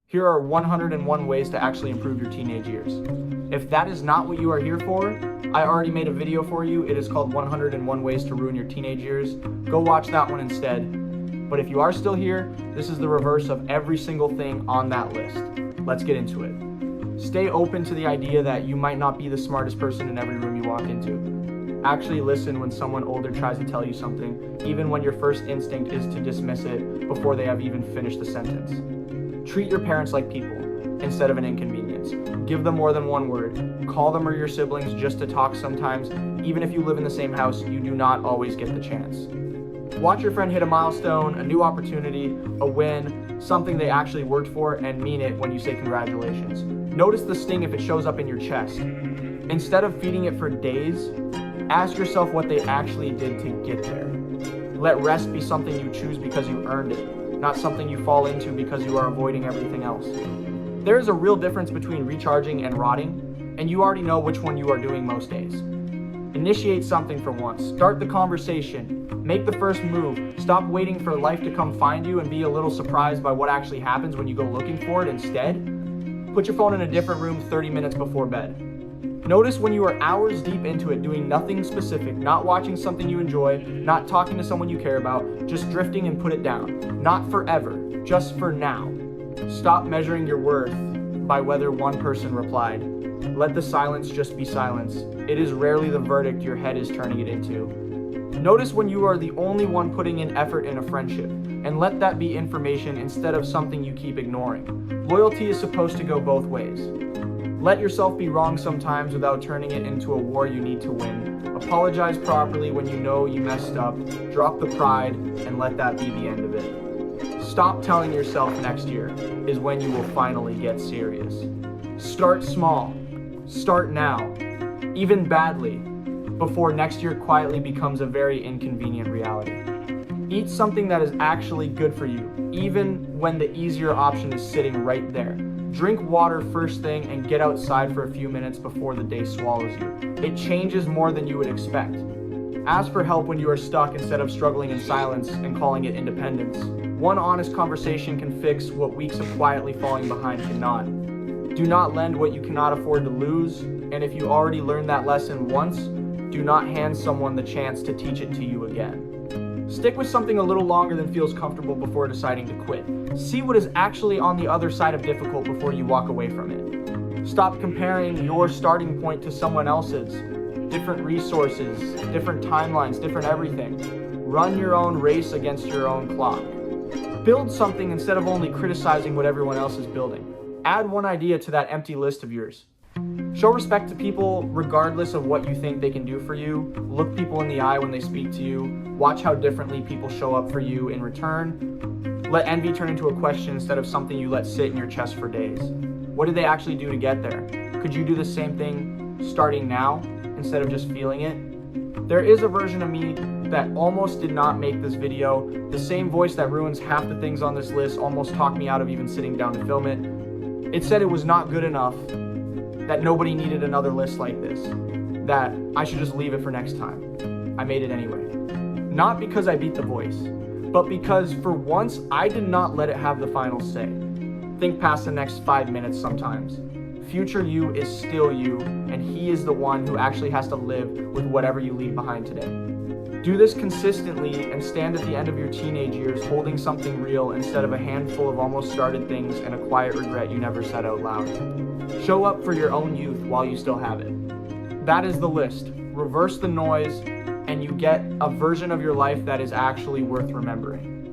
Here are 101 ways to actually improve your teenage years. If that is not what you are here for, I already made a video for you. It is called 101 Ways to Ruin Your Teenage Years. Go watch that one instead. But if you are still here, this is the reverse of every single thing on that list. Let's get into it. Stay open to the idea that you might not be the smartest person in every room you walk into. Actually listen when someone older tries to tell you something, even when your first instinct is to dismiss it before they have even finished the sentence. Treat your parents like people instead of an inconvenience. Give them more than one word. Call them or your siblings just to talk sometimes. Even if you live in the same house, you do not always get the chance. Watch your friend hit a milestone, a new opportunity, a win, something they actually worked for, and mean it when you say congratulations. Notice the sting if it shows up in your chest. Instead of feeding it for days, ask yourself what they actually did to get there. Let rest be something you choose because you earned it, not something you fall into because you are avoiding everything else. There is a real difference between recharging and rotting, and you already know which one you are doing most days. Initiate something for once. Start the conversation. Make the first move. Stop waiting for life to come find you and be a little surprised by what actually happens when you go looking for it instead. Put your phone in a different room 30 minutes before bed. Notice when you are hours deep into it, doing nothing specific, not watching something you enjoy, not talking to someone you care about, just drifting, and put it down. Not forever, just for now. Stop measuring your worth by whether one person replied. Let the silence just be silence. It is rarely the verdict your head is turning it into. Notice when you are the only one putting in effort in a friendship, and let that be information instead of something you keep ignoring. Loyalty is supposed to go both ways. Let yourself be wrong sometimes without turning it into a war you need to win. Apologize properly when you know you messed up. Drop the pride and let that be the end of it. Stop telling yourself next year is when you will finally get serious. Start small. Start now. Even badly, before next year quietly becomes a very inconvenient reality. Eat something that is actually good for you, even when the easier option is sitting right there. Drink water first thing and get outside for a few minutes before the day swallows you. It changes more than you would expect. Ask for help when you are stuck instead of struggling in silence and calling it independence. One honest conversation can fix what weeks of quietly falling behind cannot. Do not lend what you cannot afford to lose, and if you already learned that lesson once, do not hand someone the chance to teach it to you again. Stick with something a little longer than feels comfortable before deciding to quit. See what is actually on the other side of difficult before you walk away from it. Stop comparing your starting point to someone else's. Different resources, different timelines, different everything. Run your own race against your own clock. Build something instead of only criticizing what everyone else is building. Add one idea to that empty list of yours. Show respect to people regardless of what you think they can do for you. Look people in the eye when they speak to you. Watch how differently people show up for you in return. Let envy turn into a question instead of something you let sit in your chest for days. What did they actually do to get there? Could you do the same thing starting now instead of just feeling it? There is a version of me that almost did not make this video. The same voice that ruins half the things on this list almost talked me out of even sitting down to film it. It said it was not good enough, that nobody needed another list like this, that I should just leave it for next time. I made it anyway. Not because I beat the voice, but because for once I did not let it have the final say. Think past the next 5 minutes sometimes. Future you is still you, and he is the one who actually has to live with whatever you leave behind today. Do this consistently and stand at the end of your teenage years holding something real instead of a handful of almost started things and a quiet regret you never said out loud. Show up for your own youth while you still have it. That is the list. Reverse the noise, and you get a version of your life that is actually worth remembering.